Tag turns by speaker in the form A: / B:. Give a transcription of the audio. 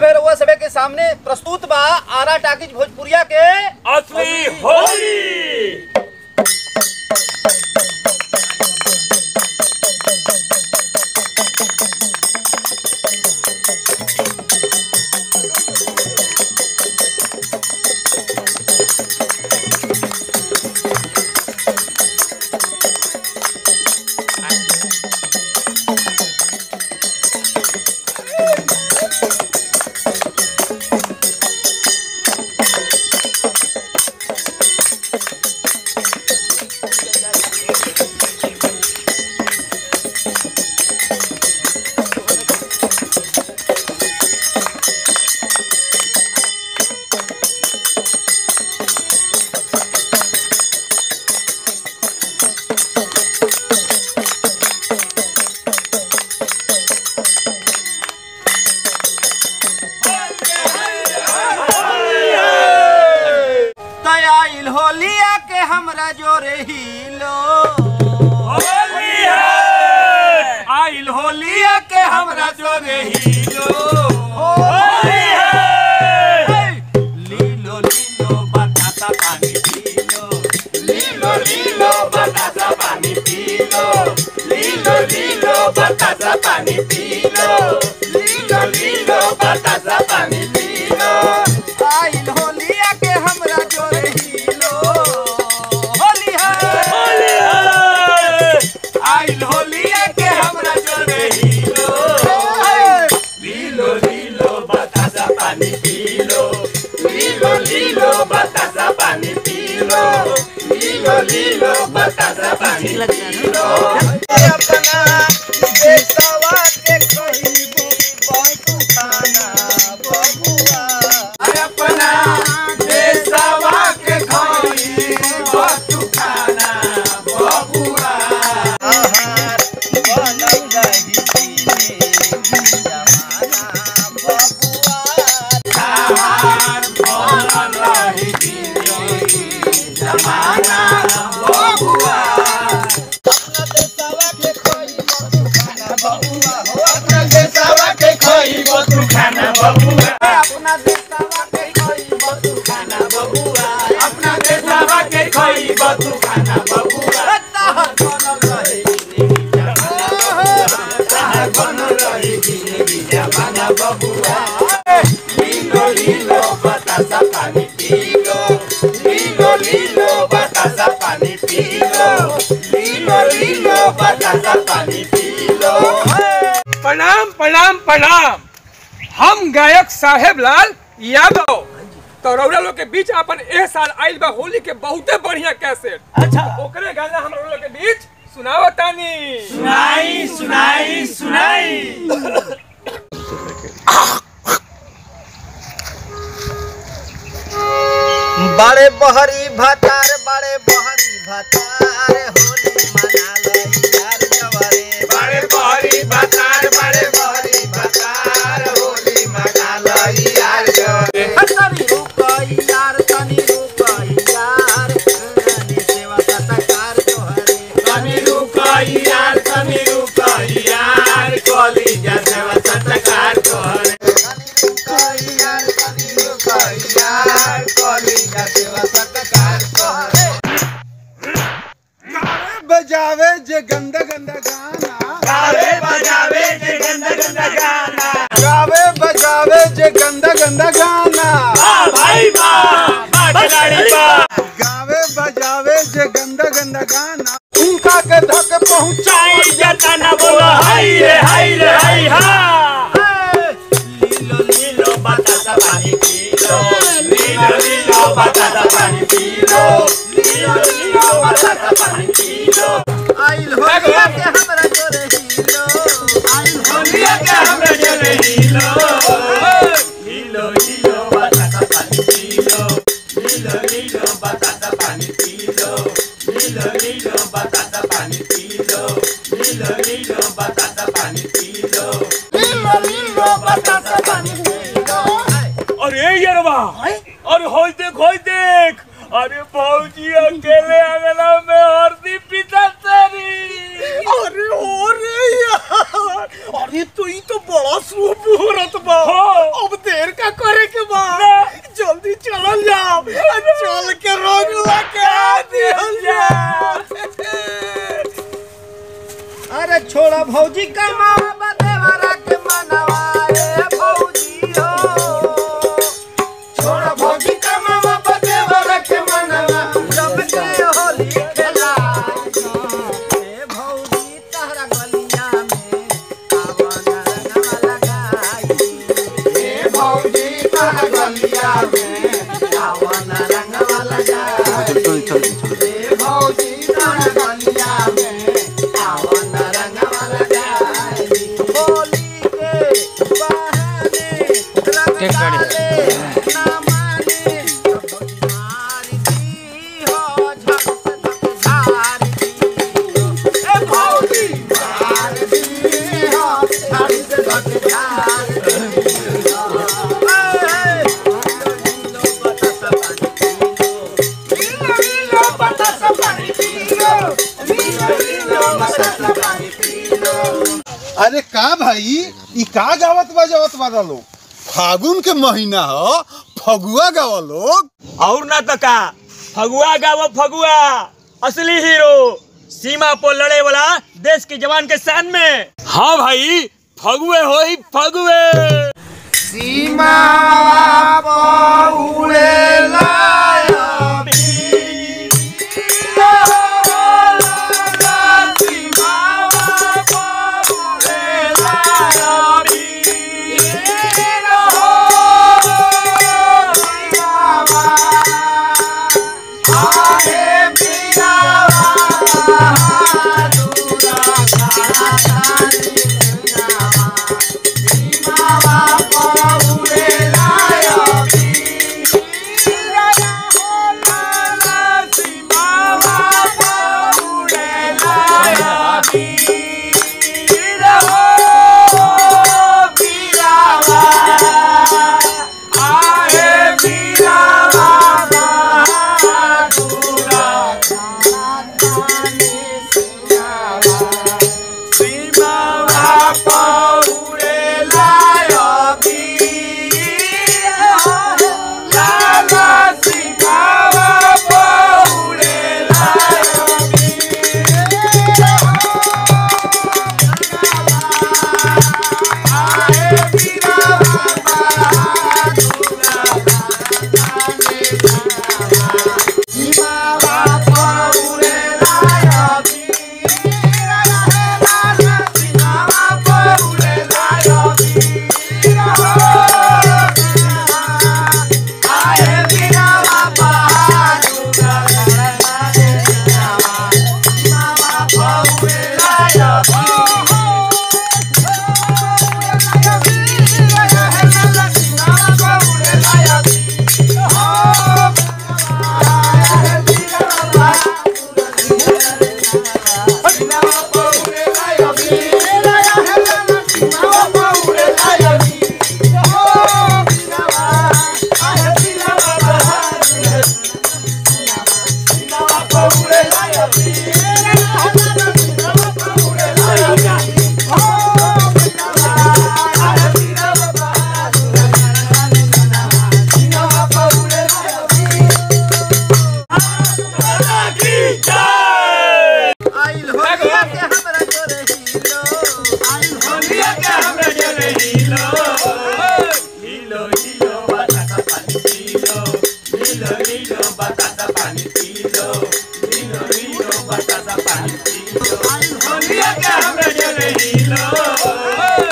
A: रउआ सभे के सामने प्रस्तुत बा आरा टाकीज भोजपुरिया के
B: असली होली।
A: होलिया के हमरा जोरे हिलो
B: होली है
A: आइल होलिया के हमरा जोरे हिलो
B: होली है।
A: लीलो लीलो बतासा पानी पीलो
B: लीलो लीलो बतासा पानी पीलो, लीलो लीलो बतासा पानी पीलो, लीलो लीलो बतासा पानी पीलो।
A: आइल होलिया के हमरा जोरे हिलो होली है आइल होलिया के हमरा जोरे हिलो
B: लीलो लीलो बतासा पानी पीलो, लीलो लीलो बतासा पानी पीलो, लीलो लीलो बतासा पानी पीलो।
A: अपना देशवा के कहिबो बहुत खाना बबुआ
B: अपना देशवा के खइबो तू खाना बबुआ।
A: आहार बनल रही दिने जमाना बबुआ
B: आहार बनल रही दिने जमाना बबुआ।
A: अपना देशवा के कहिबो तू खाना बबुआ हो
B: अपना देशवा के खइबो तू खाना बबुआ,
A: अपना देशवा के कहिबो तू खाना बबुआ
B: अपना देशवा के खइबो तू खाना बबुआ।
A: ताहर बनल रही
B: ताहर बनल रही जिंदगी जमाना बबुआ। लीलो लीलो बतासा पानी पीलो, लीलो लीलो बतासा पानी पीलो, लीलो लीलो बतासा पानी पीलो।
C: प्रणाम प्रणाम प्रणाम। हम गायक साहेब लाल यादव तो रउरा लोग के बीच अपन ए साल आइल बा होली के बहुते बढ़िया कैसेट।
A: अच्छा
C: ओकरे गाना हम लोग के बीच सुनावत तानी।
B: सुनाई सुनाई सुनाई।
A: बड़े बहरी भतार होली मना लई यार जवरे
B: बड़े बहरी बतार, बड़े बहरी बतार होली मना लई यार जवरे।
A: तनी रुकई यार रानी सेवा सत्कार तोहरे
B: तनी रुकई यार, तनी रुकई यार कॉलेज सेवा सत्कार तोहरे।
A: तनी रुकई यार कॉलेज सेवा सत्कार तोहरे बजावे जे गंदा गंदा गाना
B: गावे बजावे जे गंदा गंदा गाना,
A: गावे बजावे जे गंदा गंदा गाना
B: भाई खिलाड़ी
A: गावे बजावे जे गंदा गंदा गाना उनका के धक पहुंचाई
B: चाई जता ना बोलो हाय रे हाय रे हाय हा। लीलो लीलो बतासा पानी पीलो, लीलो लीलो बतासा पानी पीलो, लीलो लीलो बतासा पानी पीलो।
A: आइल होलिया के हमरा जोरे हिलो
B: आइल होलिया के हमरा जोरे हिलो, लीलो लीलो बतासा पानी पीलो, लीलो लीलो बतासा पानी पीलो, लीलो लीलो बतासा पानी पीलो, लीलो लीलो बतासा पानी पीलो, लीलो लीलो बतासा पानी पीलो। अरे यारवा, अरे होय देख, अरे भौजी अकेले अंगना में हरदी पिता तेरी।
A: अरे हो रे यार अरे तो ये तो बड़ा शुभ मुहूर्त बा अब
B: कमावा देवरा के मनवा ए भौजी हो छोड़ भौजी कमावा देवरा के मनवा जब के होली खेला ए भौजी तहरा गलिया में आवन रंगवा लगाई ए भौजी तहरा गलिया में आवन रंगवा लगाई चल ए भौजी तहरा गलिया में आवन रंगवा लगाई होली के बहाने रंग डाले ना माने भौजी मारी दी हो झट से झार दी ए भौजी मार दी हो झट से झार दी
A: अरे का भाई ई का गावत बजावत वाला लोग फागुन के महीना हो फगुआ गावा लोग
D: और ना तो का फगुआ गावो फगुआ असली हीरो सीमा पर लड़े वाला देश के जवान के शान में। हाँ भाई फगुए हो ही फगुए
B: सीमा उड़े
D: होलिया के हमरा जरे हीलो